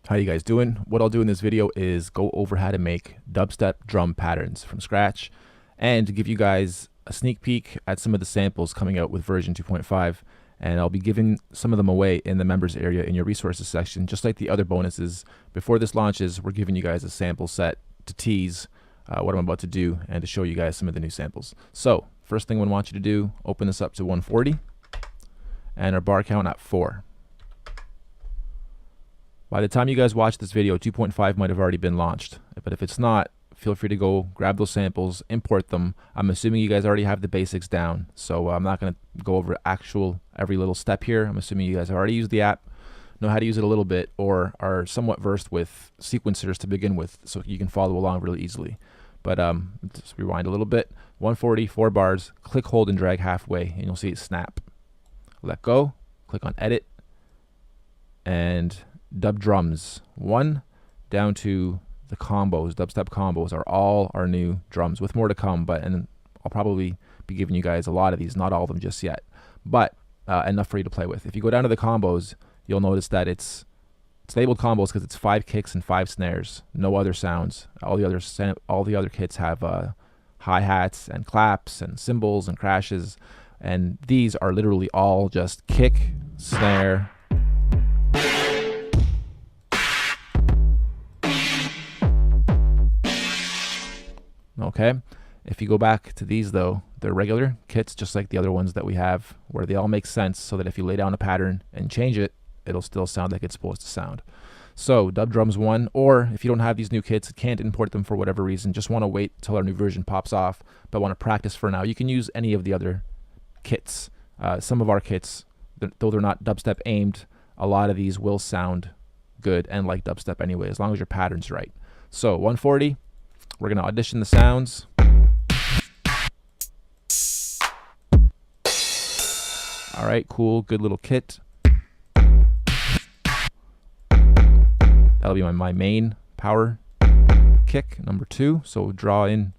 How you guys doing? What I'll do in this video is go over how to make dubstep drum patterns from scratch and to give you guys a sneak peek at some of the samples coming out with version 2.5, and I'll be giving some of them away in the members area in your resources section, just like the other bonuses. Before this launches, we're giving you guys a sample set to tease what I'm about to do and to show you guys some of the new samples. So first thing I want you to do, open this up to 140 and our bar count at 4. By the time you guys watch this video, 2.5 might have already been launched, but if it's not, feel free to go grab those samples, import them. I'm assuming you guys already have the basics down, so I'm not going to go over every little step here. I'm assuming you guys have already used the app, know how to use it a little bit, or are somewhat versed with sequencers to begin with, so you can follow along really easily. But just rewind a little bit. 140, 4 bars, click, hold, and drag halfway, and you'll see it snap. Let go, click on edit, and dub drums 1 down to the combos. Dubstep combos are all our new drums, with more to come, and I'll probably be giving you guys a lot of these, not all of them just yet, but enough for you to play with. If you go down to the combos, you'll notice that it's labeled combos because it's 5 kicks and 5 snares, no other sounds. All the other kits have hi-hats and claps and cymbals and crashes, and these are literally all just kick, snare, okay. If you go back to these though, they're regular kits just like the other ones that we have, where they all make sense so that if you lay down a pattern and change it, it'll still sound like it's supposed to sound. So dub drums 1, or if you don't have these new kits, can't import them for whatever reason, just want to wait till our new version pops off, but want to practice for now, you can use any of the other kits. Some of our kits, though they're not dubstep aimed, a lot of these will sound good and like dubstep anyway, as long as your pattern's right. So 140, we're going to audition the sounds. All right, cool, good little kit. That'll be my main power kick, number 2. So draw in.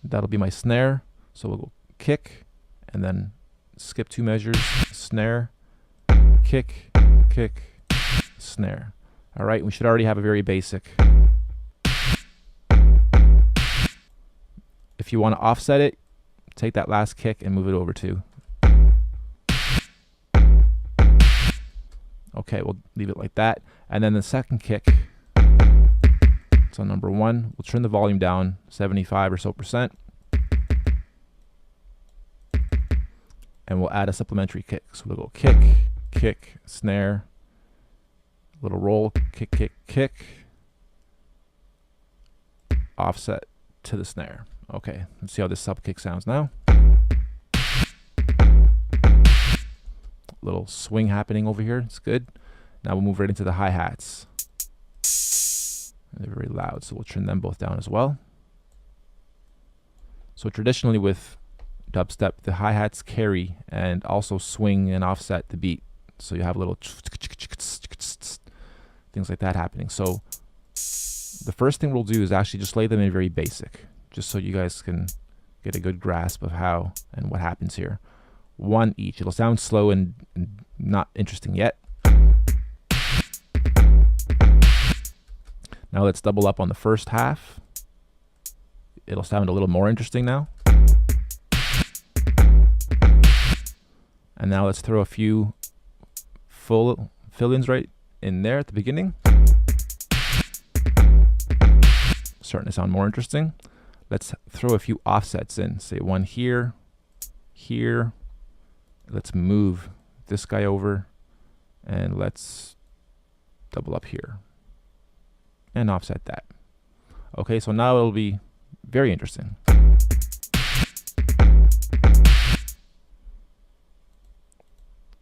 That'll be my snare. So we'll go kick, and then skip 2 measures, snare, kick, kick, snare. All right, we should already have a very basic. If you want to offset it, take that last kick and move it over too. Okay, we'll leave it like that. And then the second kick, it's on number 1. We'll turn the volume down 75 or so %. And we'll add a supplementary kick. So we'll go kick, kick, snare, little roll, kick, kick, kick, offset to the snare. Okay, let's see how this sub kick sounds now. Little swing happening over here, it's good. Now we'll move right into the hi-hats. They're very loud, so we'll turn them both down as well. So traditionally with dubstep, the hi-hats carry and also swing and offset the beat. So you have little things like that happening. So the first thing we'll do is actually just lay them in very basic, just so you guys can get a good grasp of how and what happens here. 1 each. It'll sound slow and not interesting yet. Now let's double up on the first half. It'll sound a little more interesting now. And now let's throw a few full fill-ins right in there at the beginning. Starting to sound more interesting. Let's throw a few offsets in, say 1 here, here. Let's move this guy over, and let's double up here and offset that. Okay, so now it'll be very interesting.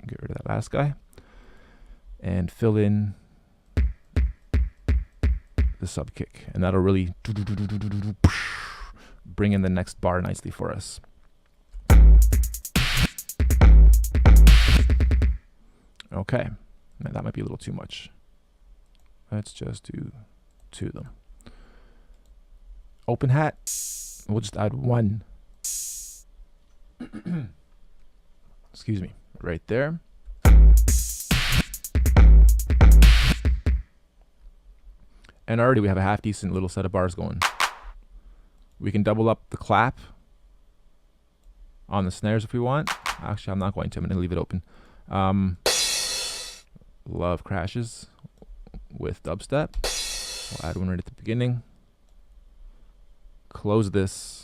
Get rid of that last guy and fill in the sub kick, and that'll really bring in the next bar nicely for us. Okay, now that might be a little too much. Let's just do 2 of them. Open hat, we'll just add 1. Excuse me, right there. And already we have a half decent little set of bars going. We can double up the clap on the snares if we want. Actually, I'm not going to. I'm going to leave it open. Love crashes with dubstep. We'll add one right at the beginning. Close this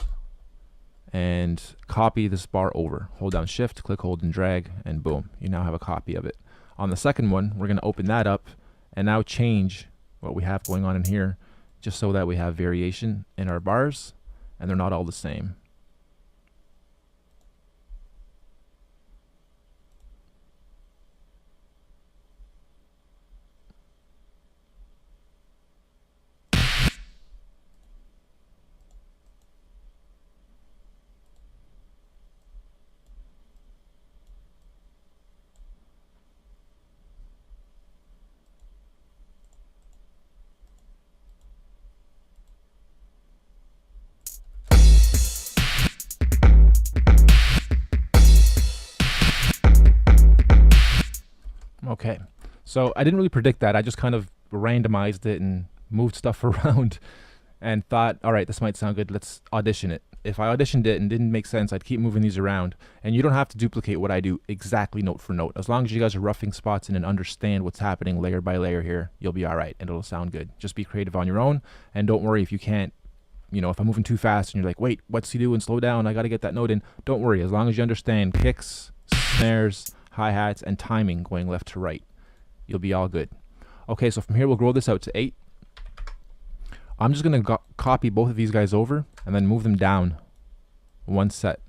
and copy this bar over. Hold down shift, click, hold, and drag, and boom, you now have a copy of it. On the second one, we're going to open that up and now change what we have going on in here, just so that we have variation in our bars and they're not all the same. Okay, so I didn't really predict that. I just kind of randomized it and moved stuff around and thought, all right, this might sound good. Let's audition it. If I auditioned it and didn't make sense, I'd keep moving these around. And you don't have to duplicate what I do exactly note for note. As long as you guys are roughing spots in and understand what's happening layer by layer here, you'll be all right and it'll sound good. Just be creative on your own, and don't worry if you can't, you know, if I'm moving too fast and you're like, wait, what's he doing? Slow down. I got to get that note in. Don't worry. As long as you understand kicks, snares, hi-hats, and timing going left to right, you'll be all good. Okay, so from here we'll grow this out to 8. I'm just going to copy both of these guys over and then move them down one set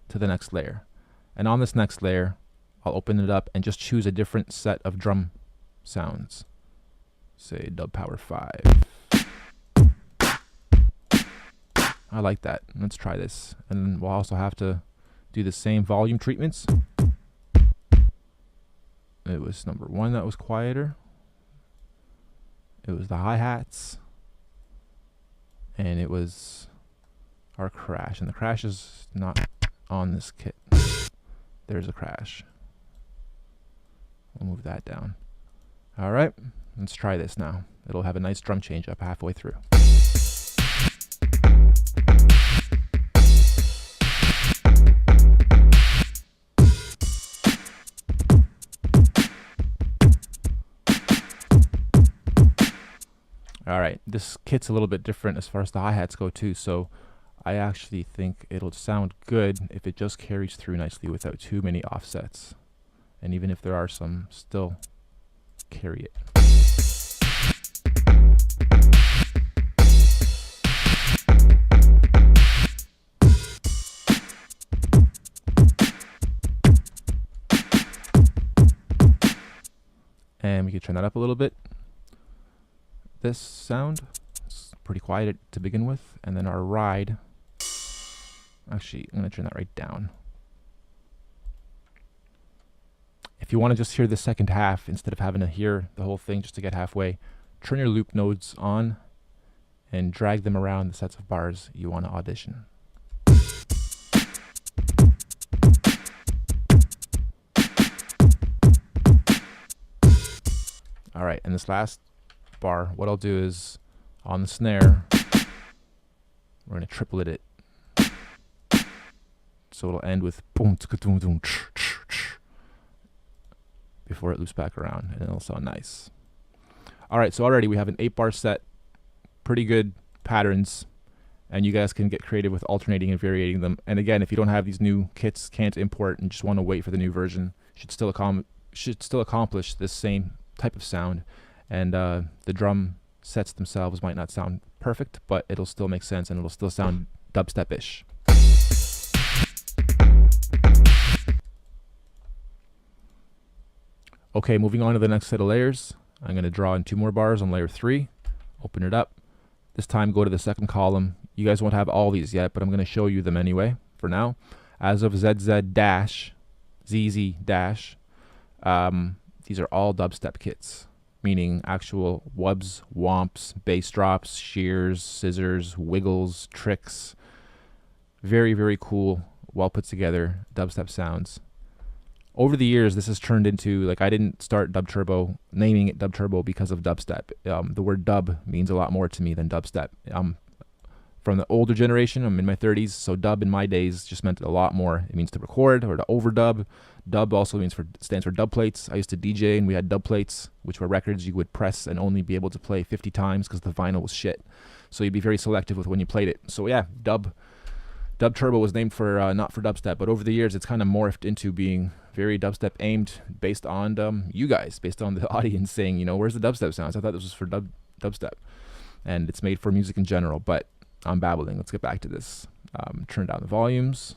to the next layer. And on this next layer, I'll open it up and just choose a different set of drum sounds. Say dub power 5. I like that. Let's try this. And then we'll also have to do the same volume treatments. It was number 1 that was quieter. It was the hi-hats. And it was our crash. And the crash is not on this kit. There's a crash. We'll move that down. All right, let's try this now. It'll have a nice drum change up halfway through. All right, this kit's a little bit different as far as the hi-hats go too, so I actually think it'll sound good if it just carries through nicely without too many offsets. And even if there are some, still carry it. And we can turn that up a little bit. This sound is pretty quiet to begin with, and then our ride, actually I'm going to turn that right down. If you want to just hear the second half instead of having to hear the whole thing just to get halfway, turn your loop nodes on and drag them around the sets of bars you want to audition. All right, and this last bar, what I'll do is on the snare, we're going to triplet it. So it'll end with boom, boom, boom, before it loops back around, and it'll sound nice. All right, so already we have an 8-bar set, pretty good patterns, and you guys can get creative with alternating and varying them. And again, if you don't have these new kits, can't import, and just want to wait for the new version, should still accomplish this same type of sound. And the drum sets themselves might not sound perfect, but it'll still make sense and it'll still sound dubstep-ish. Okay, moving on to the next set of layers. I'm going to draw in 2 more bars on layer 3. Open it up. This time go to the second column. You guys won't have all these yet, but I'm going to show you them anyway for now. As of ZZ dash, ZZ dash, these are all dubstep kits, meaning actual wubs, womps, bass drops, shears, scissors, wiggles, tricks. Very, very cool, well put together dubstep sounds. over the years, this has turned into, like, I didn't start dub turbo, naming it dub turbo because of dubstep. The word dub means a lot more to me than dubstep. From the older generation, I'm in my 30s, so dub in my days just meant a lot more. It means to record or to overdub. Dub also stands for dub plates. I used to DJ and we had dub plates, which were records you would press and only be able to play 50 times because the vinyl was shit. So you'd be very selective with when you played it. So yeah, dub turbo was named for not for dubstep, but over the years it's kind of morphed into being very dubstep aimed based on you guys, based on the audience saying, you know, where's the dubstep sounds? I thought this was for dubstep, and it's made for music in general. But I'm babbling. Let's get back to this. Turn down the volumes.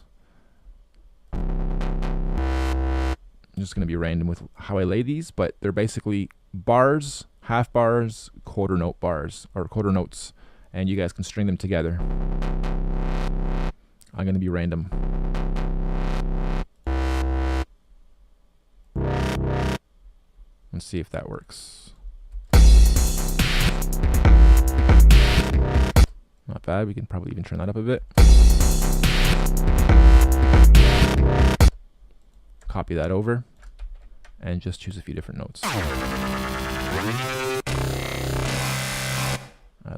I'm just going to be random with how I lay these, but they're basically bars, half bars, quarter note bars, or quarter notes, and you guys can string them together. I'm going to be random. Let's see if that works. Not bad. We can probably even turn that up a bit. Copy that over and just choose a few different notes. I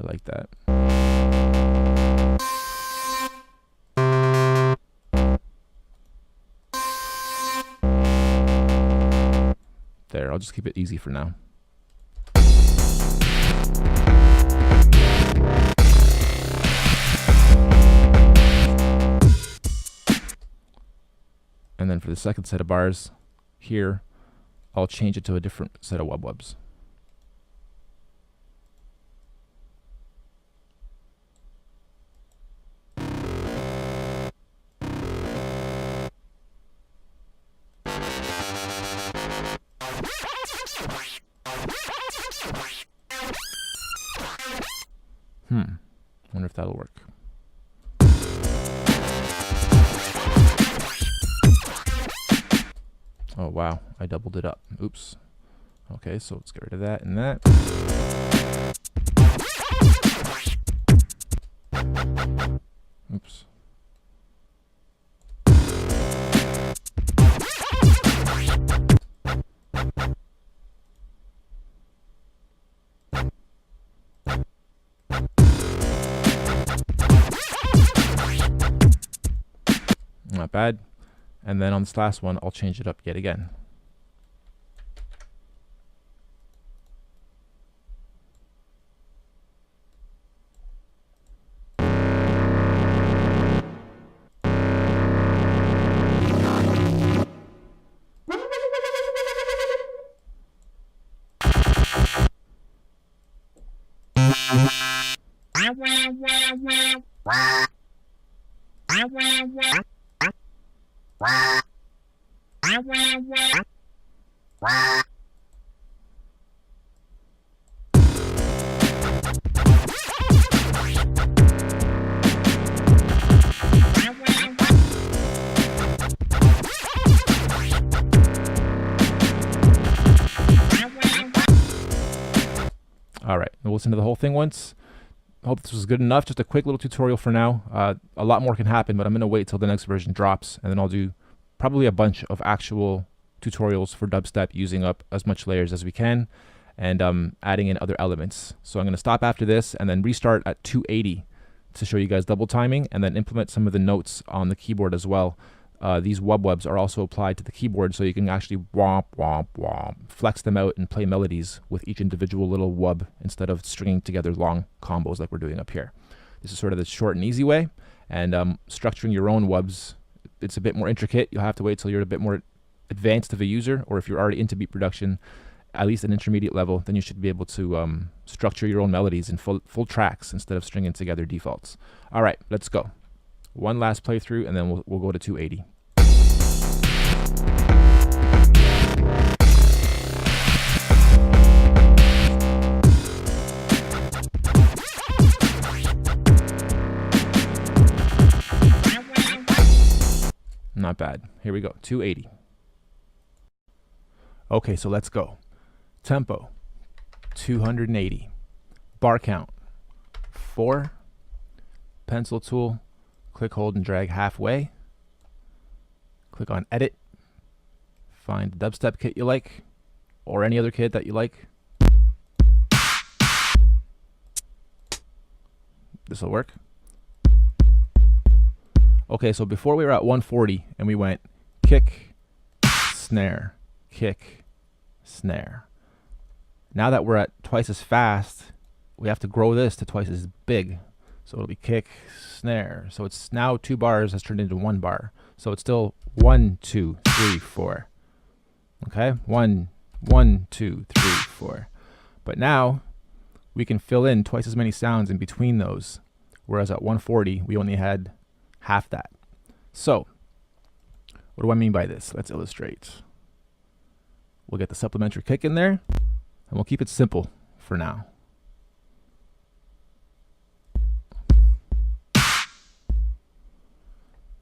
like that. There, I'll just keep it easy for now. And then for the second set of bars here, I'll change it to a different set of wub-wubs. Wonder if that'll work. Oh wow, I doubled it up. Oops. Okay, so let's get rid of that and that. Oops. Not bad. And then on this last one, I'll change it up yet again. All right, we'll listen to the whole thing once. I hope this was good enough. Just a quick little tutorial for now. A lot more can happen, but I'm going to wait till the next version drops, and then I'll do probably a bunch of actual tutorials for dubstep using up as much layers as we can and adding in other elements. So I'm going to stop after this and then restart at 280 to show you guys double timing and then implement some of the notes on the keyboard as well. These wub-wubs are also applied to the keyboard, so you can actually womp, womp, womp, flex them out and play melodies with each individual little wub instead of stringing together long combos like we're doing up here. This is sort of the short and easy way, and structuring your own wubs, it's a bit more intricate. You'll have to wait till you're a bit more advanced of a user, or if you're already into beat production, at least an intermediate level, then you should be able to structure your own melodies in full tracks instead of stringing together defaults. All right, let's go. One last playthrough, and then we'll go to 280. Not bad. Here we go. 280. Okay, so let's go. Tempo 280. Bar count 4. Pencil tool. Click, hold, and drag halfway. Click on edit. Find the dubstep kit you like, or any other kit that you like. This will work. Okay, so before we were at 140 and we went kick, snare, kick, snare. Now that we're at twice as fast, we have to grow this to twice as big. So it'll be kick, snare. So it's now 2 bars has turned into 1 bar. So it's still 1, 2, 3, 4. Okay, 1, 1, 2, 3, 4. But now we can fill in twice as many sounds in between those, whereas at 140 we only had half that. So what do I mean by this? Let's illustrate. We'll get the supplementary kick in there, and we'll keep it simple for now.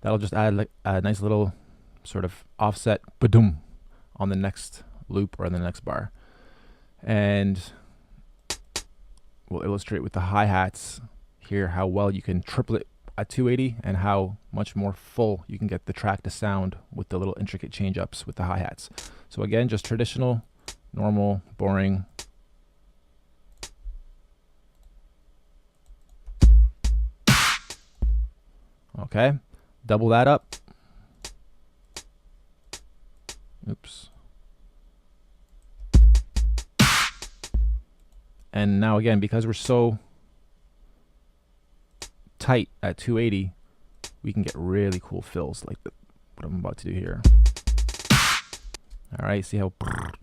That'll just add like a nice little sort of offset ba-doom on the next loop or the next bar. And we'll illustrate with the hi-hats here how well you can triple it at 280 and how much more full you can get the track to sound with the little intricate change-ups with the hi-hats. So again, just traditional, normal, boring. Okay, double that up. Oops. And now again, because we're so tight at 280, we can get really cool fills like what I'm about to do here. All right, see how it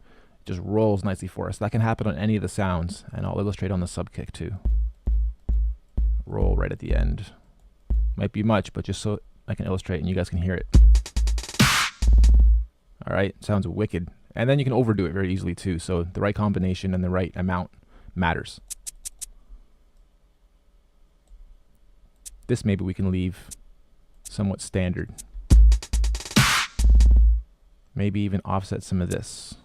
just rolls nicely for us. That can happen on any of the sounds, and I'll illustrate on the sub kick too. Roll right at the end. Might be much, but just so I can illustrate and you guys can hear it. All right, sounds wicked. And then you can overdo it very easily too, so the right combination and the right amount matters. This maybe we can leave somewhat standard. Maybe even offset some of this.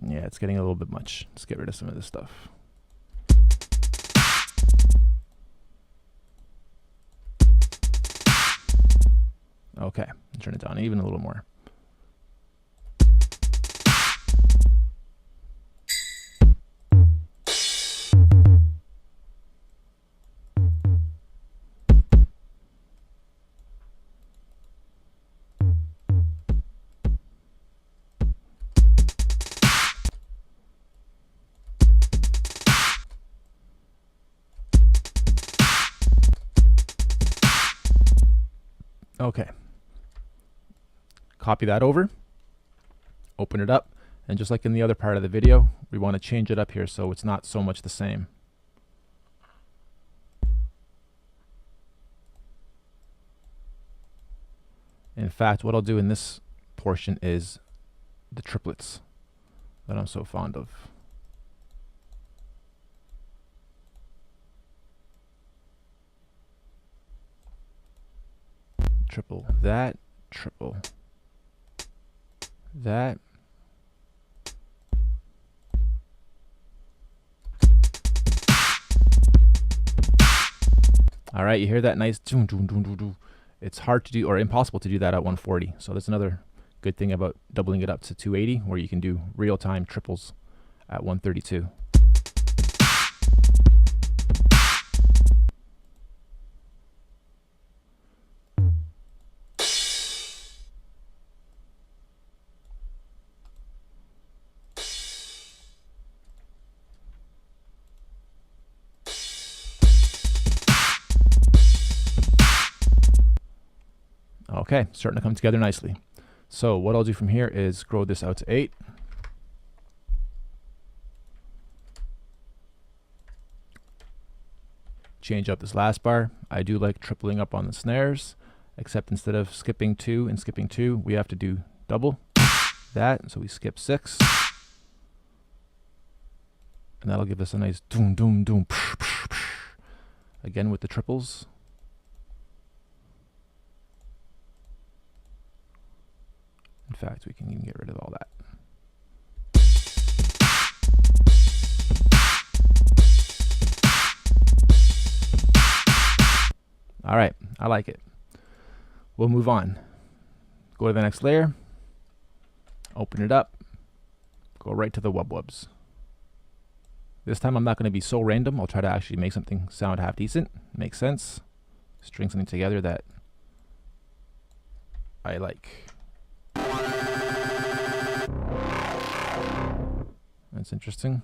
Yeah, it's getting a little bit much. Let's get rid of some of this stuff. Okay, turn it down even a little more. Okay, copy that over, open it up, and just like in the other part of the video, we want to change it up here so it's not so much the same. In fact, what I'll do in this portion is the triplets that I'm so fond of. Triple that, triple that. All right, you hear that nice doom, doom, doom, doom, doom. It's hard to do or impossible to do that at 140. So that's another good thing about doubling it up to 280, where you can do real-time triples at 132. Okay, starting to come together nicely. So what I'll do from here is grow this out to 8. Change up this last bar. I do like tripling up on the snares, except instead of skipping 2 and skipping 2, we have to do double that. So we skip 6. And that'll give us a nice doom, doom, doom, psh, psh, psh. Again with the triples. In fact, we can even get rid of all that. All right, I like it. We'll move on. Go to the next layer, open it up, go right to the wub-wubs. This time I'm not going to be so random. I'll try to actually make something sound half decent, make sense, string something together that I like. That's interesting.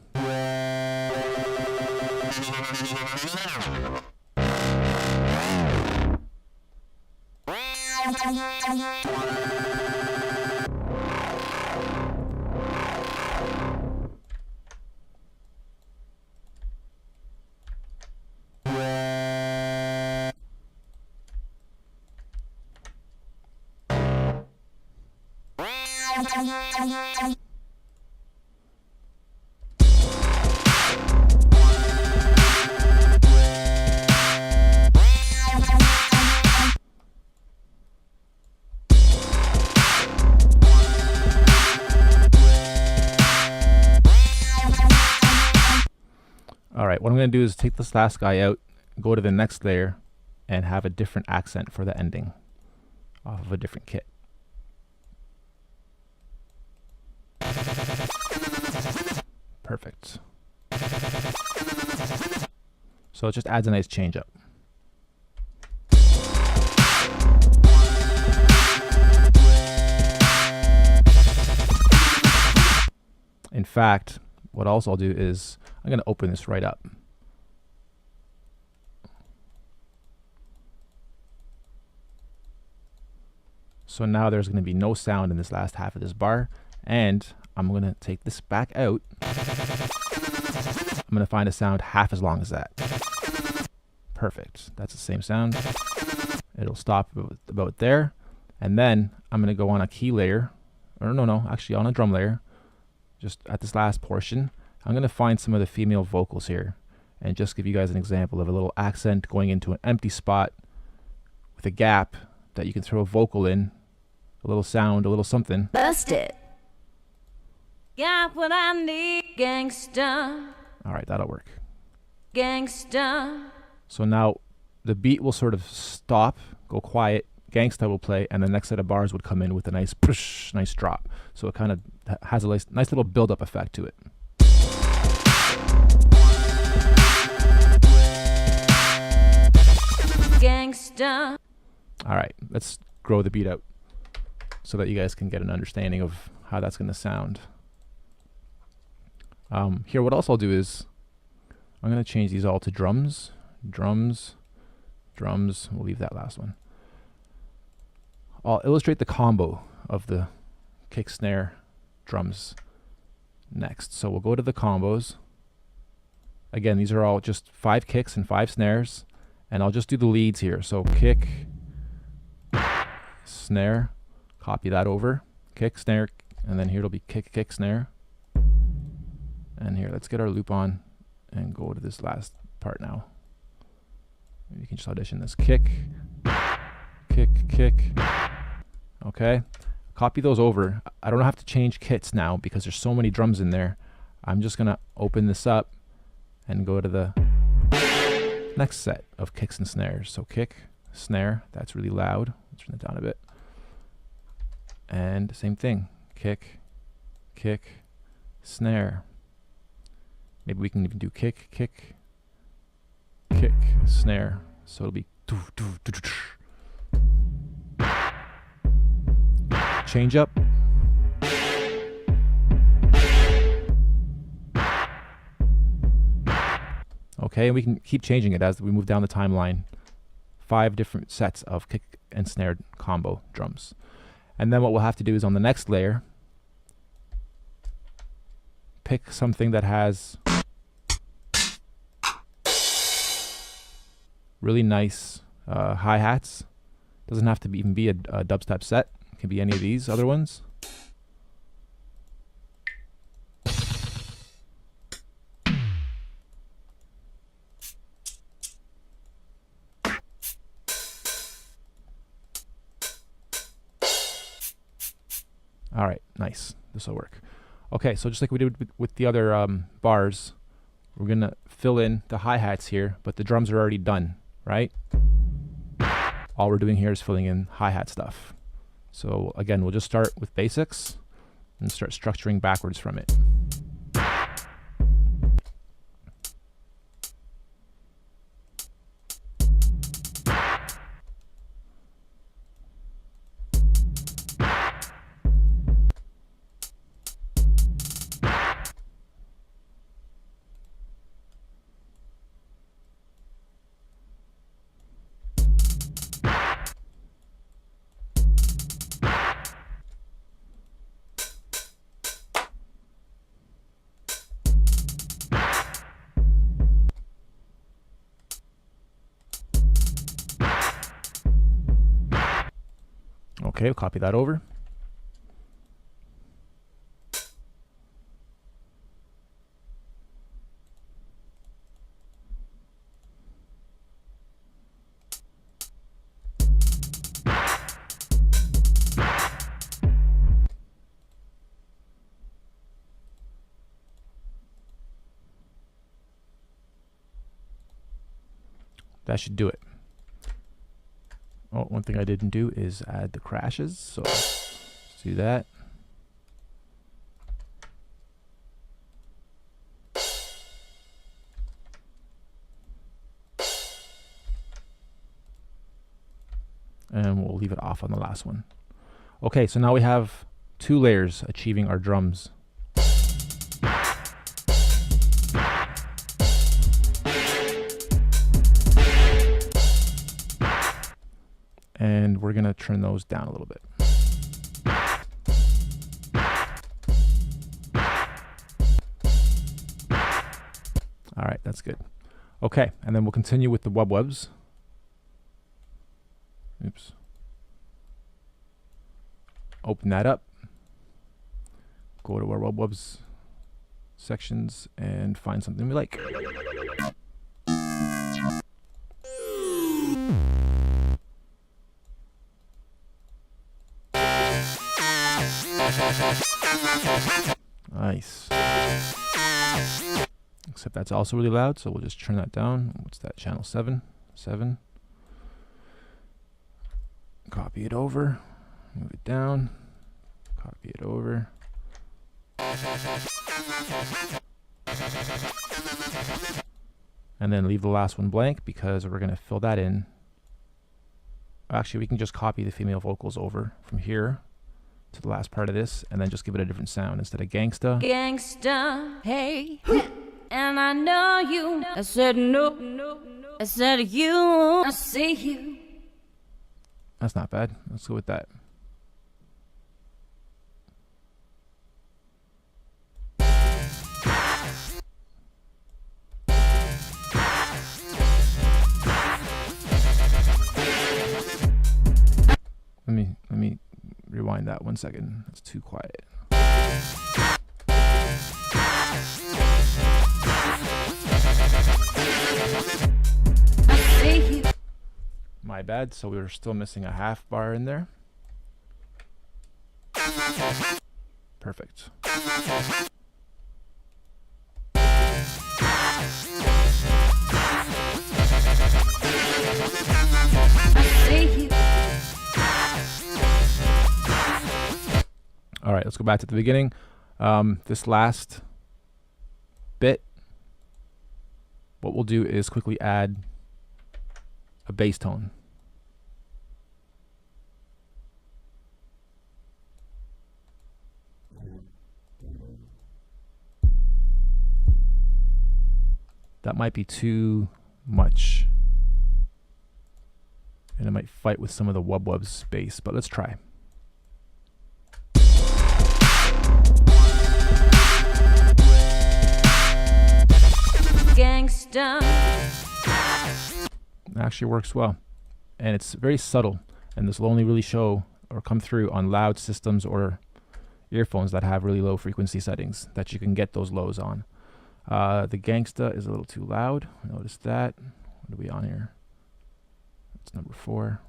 Alright, what I'm going to do is take this last guy out, go to the next layer, and have a different accent for the ending off of a different kit. Perfect. So it just adds a nice change up. In fact, what else I'll do is I'm going to open this right up. So now there's going to be no sound in this last half of this bar, and I'm going to take this back out. I'm going to find a sound half as long as that. Perfect. That's the same sound. It'll stop about there, and then I'm going to go on a key layer, or no, actually on a drum layer, just at this last portion. I'm going to find some of the female vocals here and just give you guys an example of a little accent going into an empty spot with a gap that you can throw a vocal in, a little sound, a little something. Bust it. Got what I need, gangsta. All right, that'll work. Gangsta. So now the beat will sort of stop, go quiet, gangsta will play, and the next set of bars would come in with a nice push, nice drop. So it kind of has a nice little build-up effect to it. Gangsta. All right, let's grow the beat out so that you guys can get an understanding of how that's going to sound. Here, what else I'll do is I'm going to change these all to drums, drums, drums. We'll leave that last one. I'll illustrate the combo of the kick, snare, drums next. So we'll go to the combos. Again, these are all just 5 kicks and 5 snares, and I'll just do the leads here. So kick, snare, copy that over, kick, snare, and then here it'll be kick, kick, snare. And here, let's get our loop on and go to this last part now. You can just audition this kick, kick, kick. Okay, copy those over. I don't have to change kits now because there's so many drums in there. I'm just gonna open this up and go to the next set of kicks and snares. So kick, snare, that's really loud. Let's turn it down a bit. And same thing, kick, kick, snare. Maybe we can even do kick, kick, kick, snare. So it'll be change up. Okay, and we can keep changing it as we move down the timeline. 5 different sets of kick and snare combo drums. And then what we'll have to do is on the next layer, pick something that has really nice hi-hats. Doesn't have to even be a dubstep set. It can be any of these other ones. All right, nice. This will work. Okay, so just like we did with the other bars, we're gonna fill in the hi-hats here, but the drums are already done, right? All we're doing here is filling in hi-hat stuff. So again, we'll just start with basics and start structuring backwards from it. Okay, we'll copy that over. That should do it. Oh, one thing I didn't do is add the crashes, so let's do that. And we'll leave it off on the last one. Okay, so now we have 2 layers achieving our drums. And we're gonna turn those down a little bit. All right, that's good. Okay, and then we'll continue with the wubs. Oops. Open that up. Go to our wubs sections and find something we like. Nice. Except that's also really loud, so we'll just turn that down. What's that? Channel 7. 7. Copy it over. Move it down. Copy it over. And then leave the last one blank because we're going to fill that in. Actually, we can just copy the female vocals over from here to the last part of this and then just give it a different sound. Instead of gangsta, Gangsta, hey. And I know you. I said no. I said you. I see you. that's not bad. Let's go with that. Let me rewind that 1 second. That's too quiet. My bad. So we were still missing a half bar in there. Perfect. All right, let's go back to the beginning. This last bit, what we'll do is quickly add a bass tone. That might be too much, and it might fight with some of the wubs bass, but let's try. Gangsta. It actually works well, and it's very subtle, and this will only really show or come through on loud systems or earphones that have really low frequency settings that you can get those lows on. The gangsta is a little too loud. Notice that. What are we on here? It's number 4.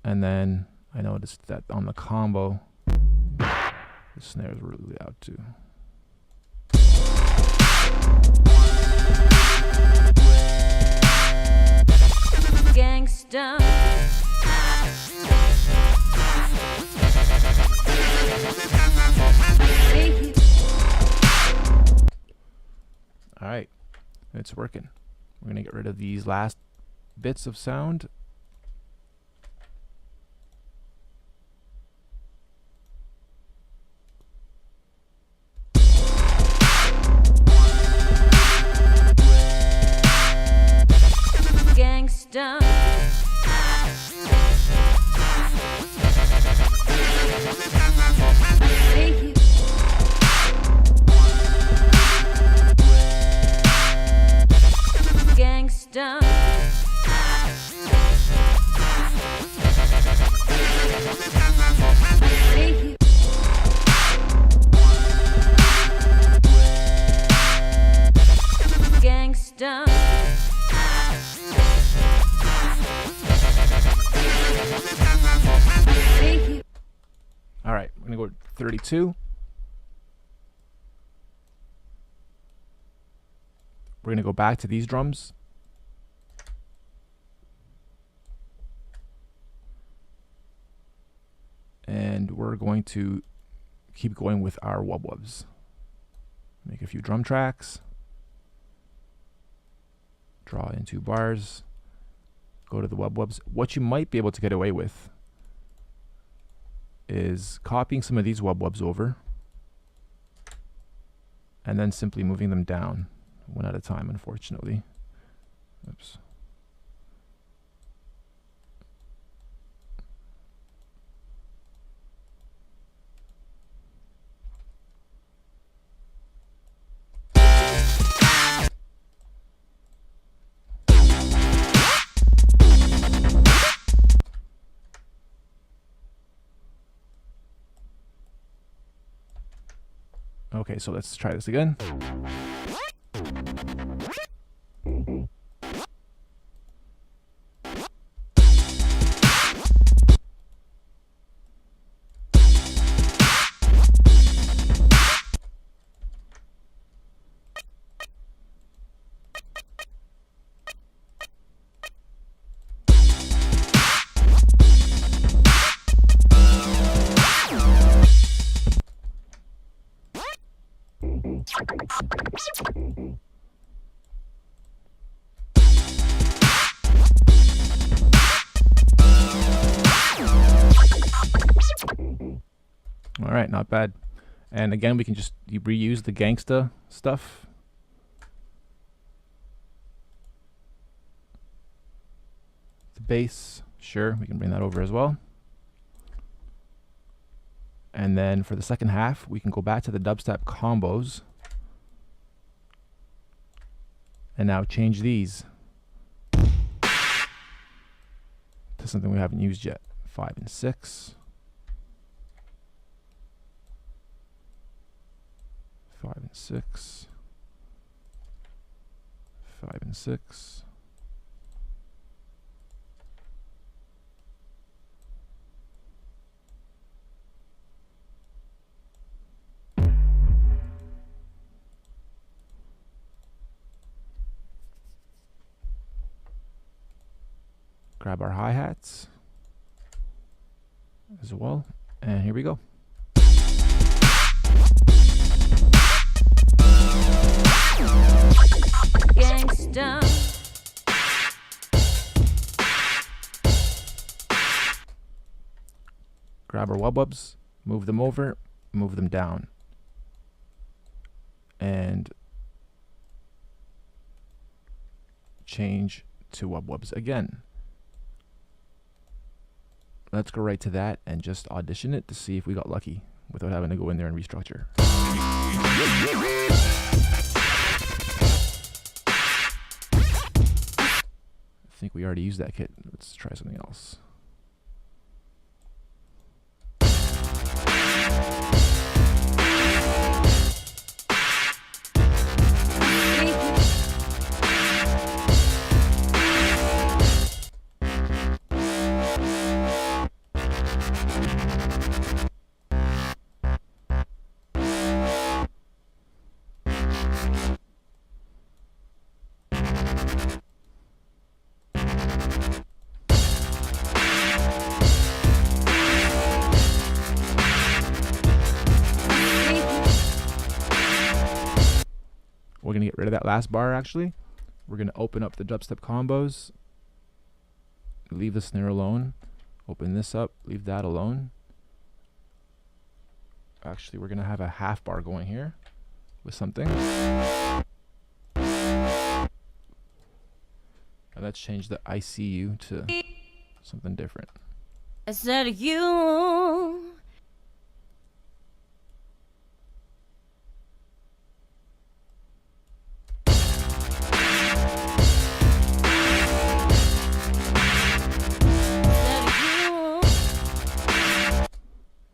And then I noticed that on the combo, the snare is really loud too. Gangsta. All right, it's working. We're gonna get rid of these last bits of sound. Gangsta. Gangsta. Gangsta. All right, we're gonna go 32. We're gonna go back to these drums. And we're going to keep going with our wub-wubs. Make a few drum tracks. Draw in 2 bars. Go to the wub-wubs. What you might be able to get away with is copying some of these wub-wubs over and then simply moving them down one at a time, unfortunately. Oops. Okay, so let's try this again. All right, not bad. And again, we can just reuse the gangsta stuff. The bass, sure, we can bring that over as well. And then for the second half, we can go back to the dubstep combos and now change these to something we haven't used yet. 5 and 6. 5 and 6. 5 and 6. Grab our hi-hats as well, and here we go. Gangsta. Grab our wub-wubs, move them over, move them down, and change to wub-wubs again. Let's go right to that and just audition it to see if we got lucky without having to go in there and restructure. I think we already used that kit. Let's try something else. that last bar actually. We're going to open up the dubstep combos, leave the snare alone, open this up, leave that alone. Actually, we're going to have a half bar going here with something. And let's change the ICU to something different. I said you.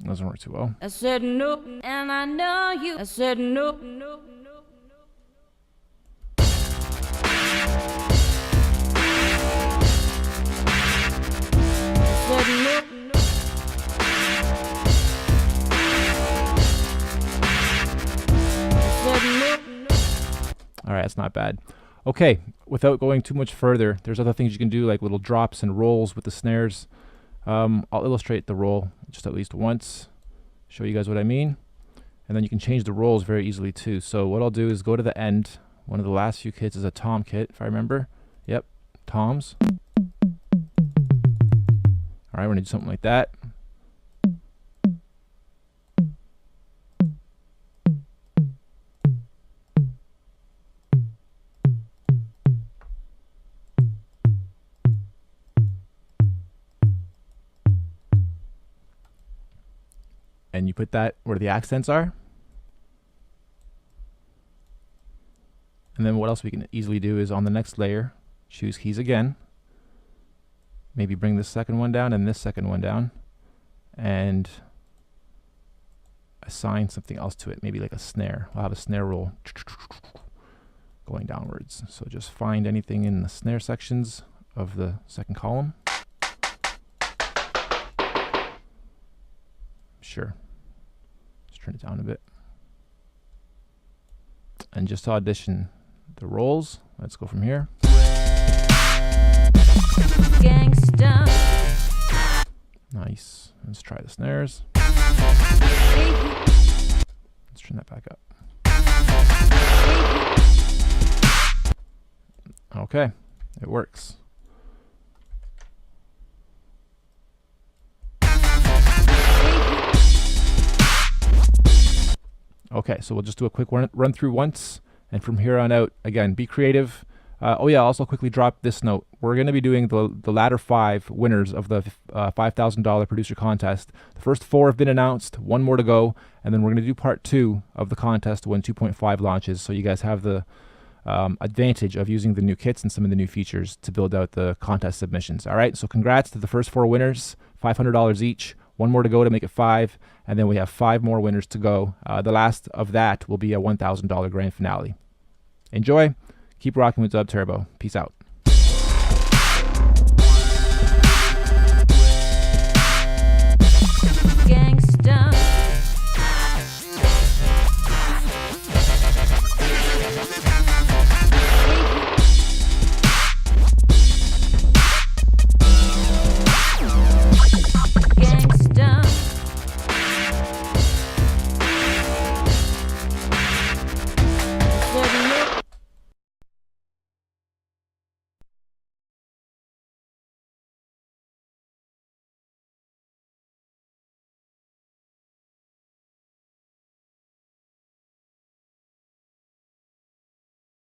Doesn't work too well. I said no, and I know you. I said no, no, no, no. I said no, no. I said no, no. All right, that's not bad. Okay, without going too much further, there's other things you can do, like little drops and rolls with the snares. I'll illustrate the roll just at least once, show you guys what I mean, and then you can change the rolls very easily too. So what I'll do is go to the end. One of the last few kits is a tom kit, if I remember. Yep, toms. All right, we're gonna do something like that. And you put that where the accents are. And then what else we can easily do is on the next layer, choose keys again. Maybe bring this second one down and this second one down. And assign something else to it, maybe like a snare. I'll have a snare roll going downwards. So just find anything in the snare sections of the second column. Sure. Just turn it down a bit. And just to audition the rolls, let's go from here. Gangsta. Nice. Let's try the snares. Let's turn that back up. Okay, it works. Okay, so we'll just do a quick run through once, and from here on out, again, be creative. Oh yeah, also quickly drop this note. We're going to be doing the latter 5 winners of the $5,000 producer contest. The first 4 have been announced, 1 more to go, and then we're going to do part 2 of the contest when 2.5 launches, so you guys have the advantage of using the new kits and some of the new features to build out the contest submissions. All right, so congrats to the first 4 winners, $500 each. 1 more to go to make it 5, and then we have 5 more winners to go. The last of that will be a $1,000 grand finale. Enjoy. Keep rocking with Dub Turbo. Peace out.